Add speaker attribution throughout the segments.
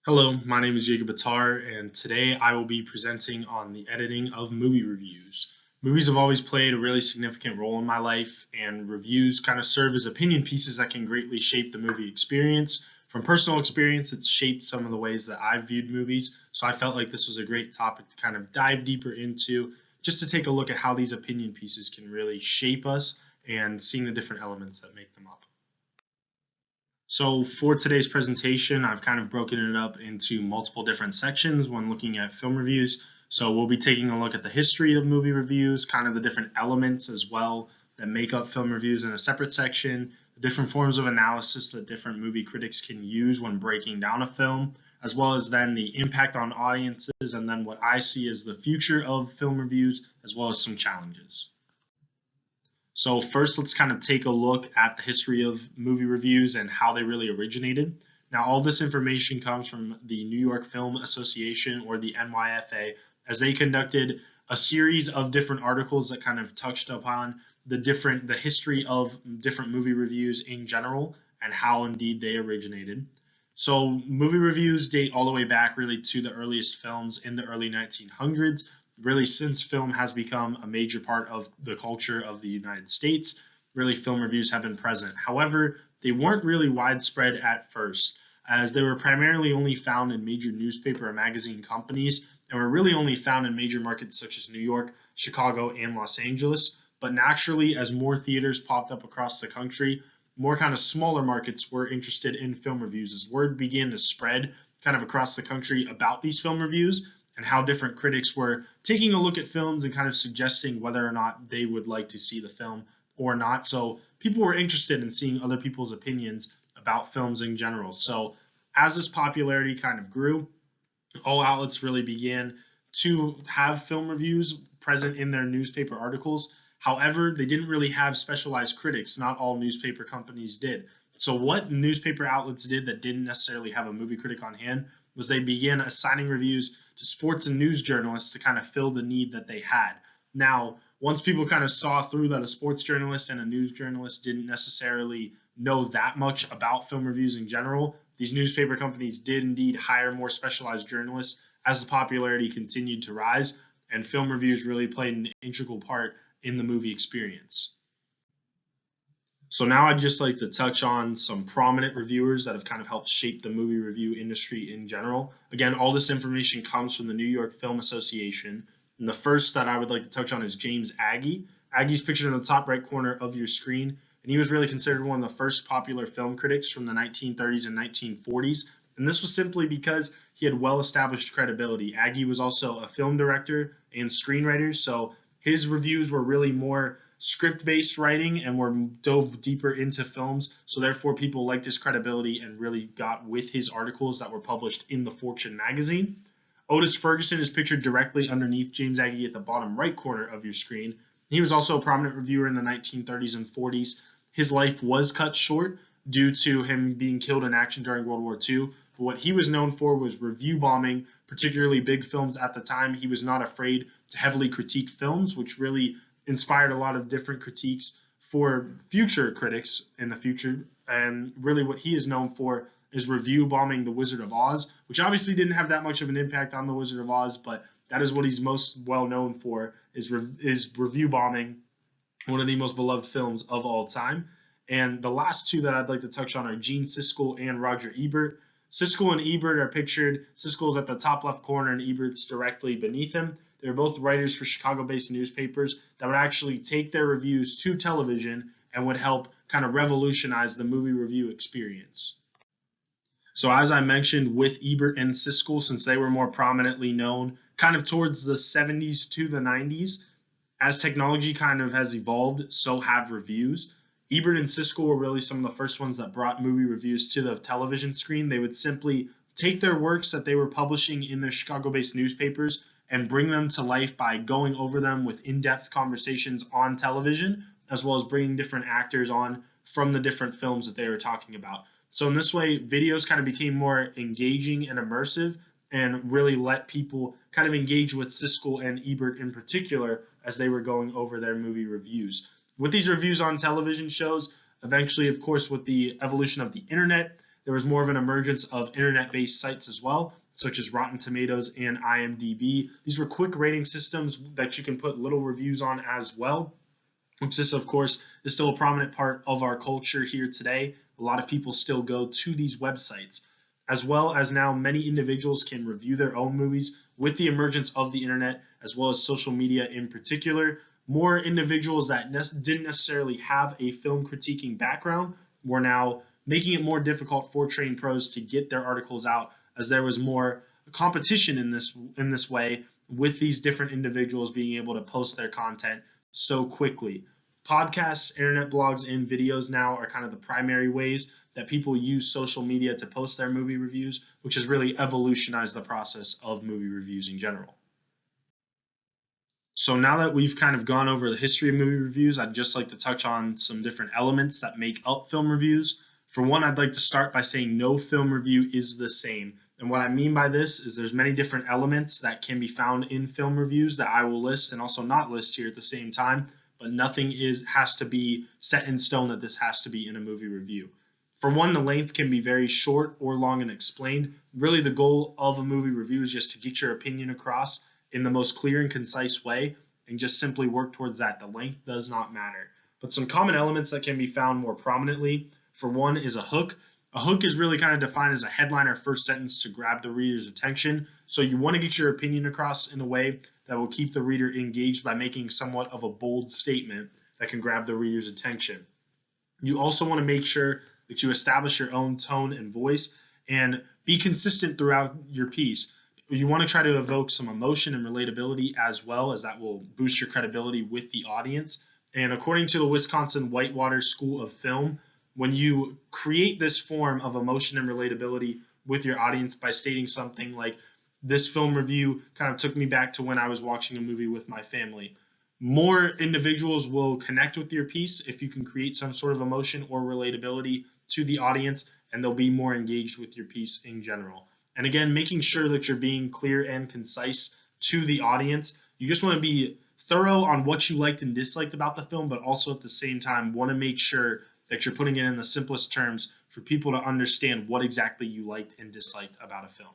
Speaker 1: Hello, my name is Jacob Attar, and today I will be presenting on the editing of movie reviews. Movies have always played a really significant role in my life, and reviews kind of serve as opinion pieces that can greatly shape the movie experience. From personal experience, it's shaped some of the ways that I've viewed movies, so I felt like this was a great topic to kind of dive deeper into, just to take a look at how these opinion pieces can really shape us and seeing the different elements that make them up. So for today's presentation, I've kind of broken it up into multiple different sections when looking at film reviews. So we'll be taking a look at the history of movie reviews, kind of the different elements as well that make up film reviews in a separate section, the different forms of analysis that different movie critics can use when breaking down a film, as well as then the impact on audiences, and then what I see as the future of film reviews, as well as some challenges. So first, let's kind of take a look at the history of movie reviews and how they really originated. Now, all this information comes from the New York Film Association, or the NYFA, as they conducted a series of different articles that kind of touched upon the history of different movie reviews in general and how indeed they originated. So movie reviews date all the way back really to the earliest films in the early 1900s, really since film has become a major part of the culture of the United States. Really, film reviews have been present. However, they weren't really widespread at first, as they were primarily only found in major newspaper and magazine companies, and were really only found in major markets such as New York, Chicago, and Los Angeles. But naturally, as more theaters popped up across the country, more kind of smaller markets were interested in film reviews as word began to spread kind of across the country about these film reviews and how different critics were taking a look at films and kind of suggesting whether or not they would like to see the film or not. So people were interested in seeing other people's opinions about films in general. So as this popularity kind of grew, all outlets really began to have film reviews present in their newspaper articles. However, they didn't really have specialized critics. Not all newspaper companies did. So what newspaper outlets did that didn't necessarily have a movie critic on hand was they began assigning reviews to sports and news journalists to kind of fill the need that they had. Now, once people kind of saw through that a sports journalist and a news journalist didn't necessarily know that much about film reviews in general, these newspaper companies did indeed hire more specialized journalists as the popularity continued to rise, and film reviews really played an integral part in the movie experience. So now I'd just like to touch on some prominent reviewers that have kind of helped shape the movie review industry in general. Again, all this information comes from the New York Film Association. And the first that I would like to touch on is James Agee. Agee's pictured in the top right corner of your screen, and he was really considered one of the first popular film critics from the 1930s and 1940s. And this was simply because he had well-established credibility. Agee was also a film director and screenwriter, so his reviews were really more script-based writing and were dove deeper into films, so therefore people liked his credibility and really got with his articles that were published in the Fortune magazine. Otis Ferguson is pictured directly underneath James Agee at the bottom right corner of your screen. He was also a prominent reviewer in the 1930s and 40s. His life was cut short due to him being killed in action during World War II. But what he was known for was review bombing, particularly big films at the time. He was not afraid to heavily critique films, which really inspired a lot of different critiques for future critics in the future. And really what he is known for is review bombing The Wizard of Oz, which obviously didn't have that much of an impact on The Wizard of Oz, but that is what he's most well known for, is review bombing one of the most beloved films of all time. And the last two that I'd like to touch on are Gene Siskel and Roger Ebert. Siskel and Ebert are pictured. Siskel's at the top left corner and Ebert's directly beneath him. They're both writers for Chicago-based newspapers that would actually take their reviews to television and would help kind of revolutionize the movie review experience. So as I mentioned with Ebert and Siskel, since they were more prominently known kind of towards the 70s to the 90s, as technology kind of has evolved, so have reviews. Ebert and Siskel were really some of the first ones that brought movie reviews to the television screen. They would simply take their works that they were publishing in their Chicago-based newspapers and bring them to life by going over them with in-depth conversations on television, as well as bringing different actors on from the different films that they were talking about. So in this way, videos kind of became more engaging and immersive and really let people kind of engage with Siskel and Ebert in particular as they were going over their movie reviews. With these reviews on television shows, eventually, of course, with the evolution of the internet, there was more of an emergence of internet-based sites as well, such as Rotten Tomatoes and IMDb. These were quick rating systems that you can put little reviews on as well, which this, of course, is still a prominent part of our culture here today. A lot of people still go to these websites, as well as now many individuals can review their own movies with the emergence of the internet, as well as social media in particular. More individuals that didn't necessarily have a film critiquing background were now making it more difficult for trained pros to get their articles out, as there was more competition in this way, with these different individuals being able to post their content so quickly. Podcasts, internet blogs, and videos now are kind of the primary ways that people use social media to post their movie reviews, which has really evolutionized the process of movie reviews in general. So now that we've kind of gone over the history of movie reviews, I'd just like to touch on some different elements that make up film reviews. For one, I'd like to start by saying no film review is the same. And what I mean by this is there's many different elements that can be found in film reviews that I will list and also not list here at the same time, but nothing has to be set in stone that this has to be in a movie review. For one, the length can be very short or long and explained. Really, the goal of a movie review is just to get your opinion across in the most clear and concise way, and just simply work towards that. The length does not matter. But some common elements that can be found more prominently, for one, is a hook. A hook is really kind of defined as a headline or first sentence to grab the reader's attention. So you want to get your opinion across in a way that will keep the reader engaged by making somewhat of a bold statement that can grab the reader's attention. You also want to make sure that you establish your own tone and voice and be consistent throughout your piece. You want to try to evoke some emotion and relatability as well, as that will boost your credibility with the audience. And according to the Wisconsin Whitewater School of Film, when you create this form of emotion and relatability with your audience by stating something like, this film review kind of took me back to when I was watching a movie with my family, more individuals will connect with your piece if you can create some sort of emotion or relatability to the audience, and they'll be more engaged with your piece in general. And again, making sure that you're being clear and concise to the audience. You just want to be thorough on what you liked and disliked about the film, but also at the same time want to make sure that you're putting it in the simplest terms for people to understand what exactly you liked and disliked about a film.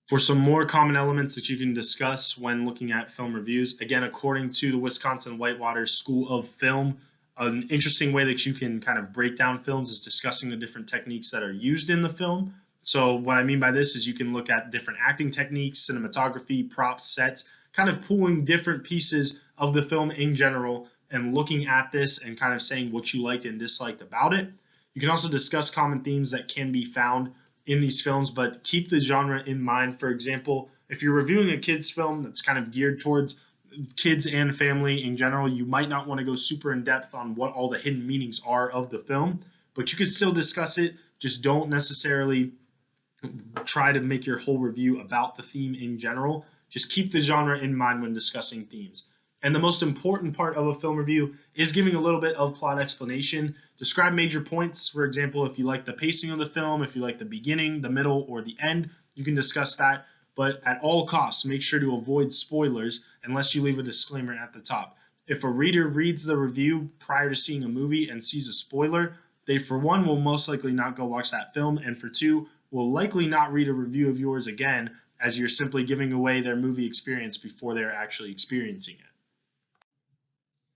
Speaker 1: For some more common elements that you can discuss when looking at film reviews, again, according to the Wisconsin Whitewater School of Film, an interesting way that you can kind of break down films is discussing the different techniques that are used in the film. So what I mean by this is you can look at different acting techniques, cinematography, props, sets, kind of pulling different pieces of the film in general and looking at this and kind of saying what you liked and disliked about it. You can also discuss common themes that can be found in these films, but keep the genre in mind. For example, if you're reviewing a kids film that's kind of geared towards kids and family in general, you might not want to go super in depth on what all the hidden meanings are of the film, but you could still discuss it. Just don't necessarily try to make your whole review about the theme in general. Just keep the genre in mind when discussing themes. And the most important part of a film review is giving a little bit of plot explanation. Describe major points. For example, if you like the pacing of the film, if you like the beginning, the middle, or the end, you can discuss that. But at all costs, make sure to avoid spoilers unless you leave a disclaimer at the top. If a reader reads the review prior to seeing a movie and sees a spoiler, they, for one, will most likely not go watch that film, and for two, will likely not read a review of yours again, as you're simply giving away their movie experience before they're actually experiencing it.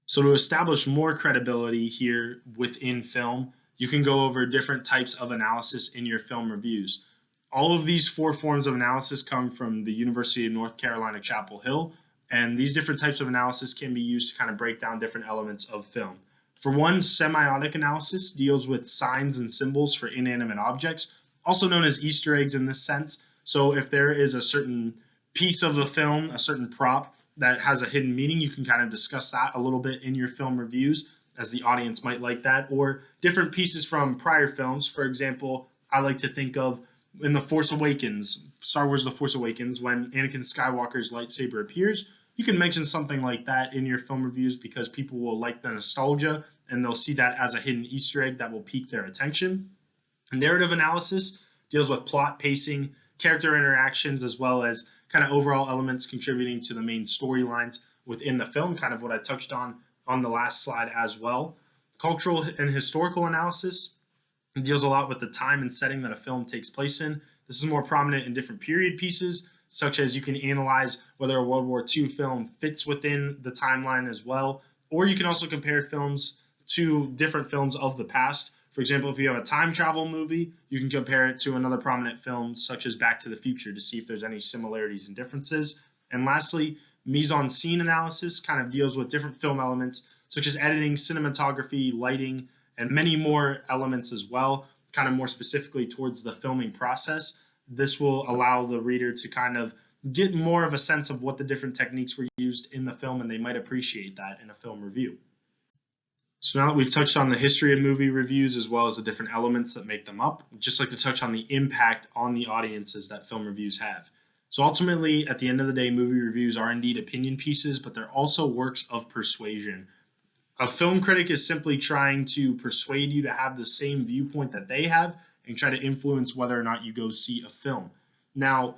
Speaker 1: So to establish more credibility here within film, you can go over different types of analysis in your film reviews. All of these 4 forms of analysis come from the University of North Carolina, Chapel Hill, and these different types of analysis can be used to kind of break down different elements of film. For one, semiotic analysis deals with signs and symbols for inanimate objects, also known as Easter eggs in this sense. So if there is a certain piece of the film, a certain prop that has a hidden meaning, you can kind of discuss that a little bit in your film reviews, as the audience might like that, or different pieces from prior films. For example, I like to think of in The Force Awakens, Star Wars The Force Awakens, when Anakin Skywalker's lightsaber appears, you can mention something like that in your film reviews because people will like the nostalgia and they'll see that as a hidden Easter egg that will pique their attention. Narrative analysis deals with plot, pacing, character interactions, as well as kind of overall elements contributing to the main storylines within the film, kind of what I touched on the last slide as well. Cultural and historical analysis It deals a lot with the time and setting that a film takes place in. This is more prominent in different period pieces, such as you can analyze whether a World War II film fits within the timeline as well, or you can also compare films to different films of the past. For example, if you have a time travel movie, you can compare it to another prominent film such as Back to the Future to see if there's any similarities and differences. And lastly, mise-en-scene analysis kind of deals with different film elements such as editing, cinematography, lighting, and many more elements as well, kind of more specifically towards the filming process. This will allow the reader to kind of get more of a sense of what the different techniques were used in the film, and they might appreciate that in a film review. So now that we've touched on the history of movie reviews as well as the different elements that make them up, I'd just like to touch on the impact on the audiences that film reviews have. So ultimately, at the end of the day, movie reviews are indeed opinion pieces, but they're also works of persuasion. A film critic is simply trying to persuade you to have the same viewpoint that they have and try to influence whether or not you go see a film. Now,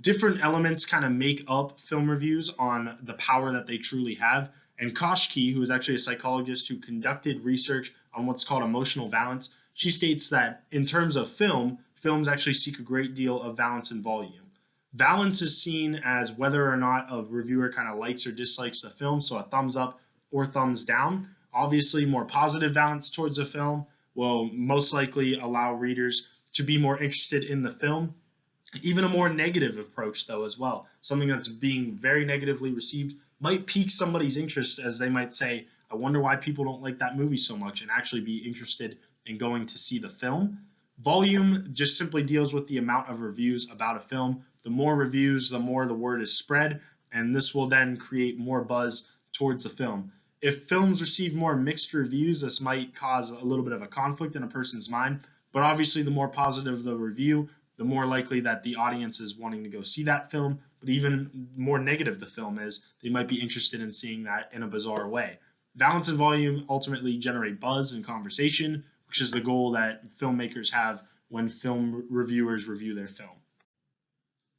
Speaker 1: different elements kind of make up film reviews on the power that they truly have. And Koshki, who is actually a psychologist who conducted research on what's called emotional valence, she states that in terms of films actually seek a great deal of valence and volume. Valence is seen as whether or not a reviewer kind of likes or dislikes the film, so a thumbs up or thumbs down. Obviously, more positive valence towards a film will most likely allow readers to be more interested in the film. Even a more negative approach, though, as well, something that's being very negatively received, might pique somebody's interest as they might say, I wonder why people don't like that movie so much, and actually be interested in going to see the film. Volume just simply deals with the amount of reviews about a film. The more reviews, the more the word is spread, and this will then create more buzz towards the film. If films receive more mixed reviews, this might cause a little bit of a conflict in a person's mind, but obviously the more positive the review, the more likely that the audience is wanting to go see that film. But even more negative the film is, they might be interested in seeing that in a bizarre way. Valence and volume ultimately generate buzz and conversation, which is the goal that filmmakers have when film reviewers review their film.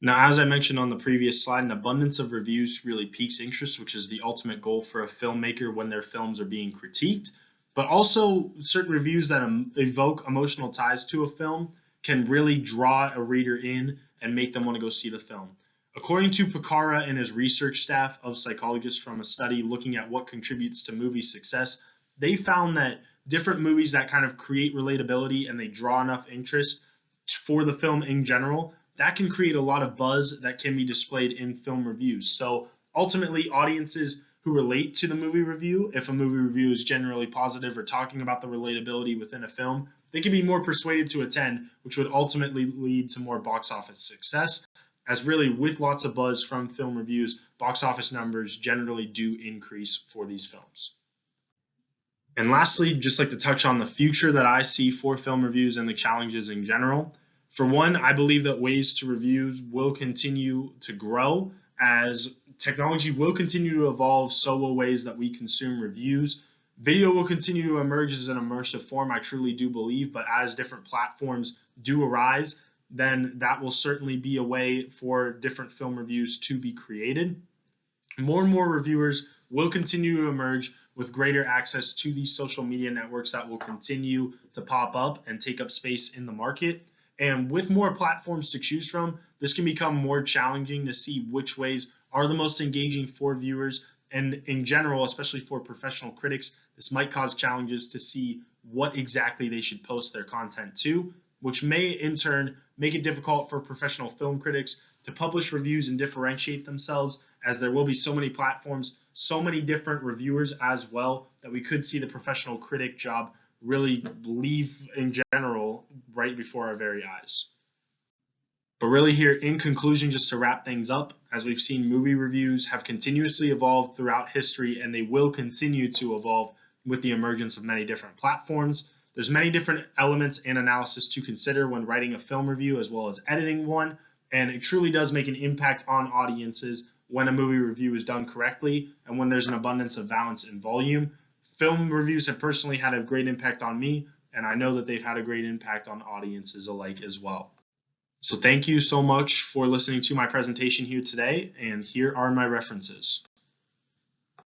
Speaker 1: Now, as I mentioned on the previous slide, an abundance of reviews really piques interest, which is the ultimate goal for a filmmaker when their films are being critiqued. But also, certain reviews that evoke emotional ties to a film can really draw a reader in and make them want to go see the film. According to Picara and his research staff of psychologists from a study looking at what contributes to movie success, they found that different movies that kind of create relatability and they draw enough interest for the film in general, that can create a lot of buzz that can be displayed in film reviews. So ultimately, audiences who relate to the movie review, if a movie review is generally positive or talking about the relatability within a film, they can be more persuaded to attend, which would ultimately lead to more box office success, as really with lots of buzz from film reviews, box office numbers generally do increase for these films. And lastly, just like to touch on the future that I see for film reviews and the challenges in general. For one, I believe that ways to reviews will continue to grow as technology will continue to evolve, so will ways that we consume reviews. Video will continue to emerge as an immersive form, I truly do believe, but as different platforms do arise, then that will certainly be a way for different film reviews to be created. More and more reviewers will continue to emerge with greater access to these social media networks that will continue to pop up and take up space in the market. And with more platforms to choose from, this can become more challenging to see which ways are the most engaging for viewers. And in general, especially for professional critics, this might cause challenges to see what exactly they should post their content to, which may in turn make it difficult for professional film critics to publish reviews and differentiate themselves, as there will be so many platforms, so many different reviewers as well, that we could see the professional critic job really leave in general right before our very eyes. But really here, in conclusion, just to wrap things up, as we've seen, movie reviews have continuously evolved throughout history, and they will continue to evolve with the emergence of many different platforms. There's many different elements and analysis to consider when writing a film review as well as editing one, and it truly does make an impact on audiences when a movie review is done correctly and when there's an abundance of valence and volume. Film reviews have personally had a great impact on me, and I know that they've had a great impact on audiences alike as well. So thank you so much for listening to my presentation here today, and here are my references.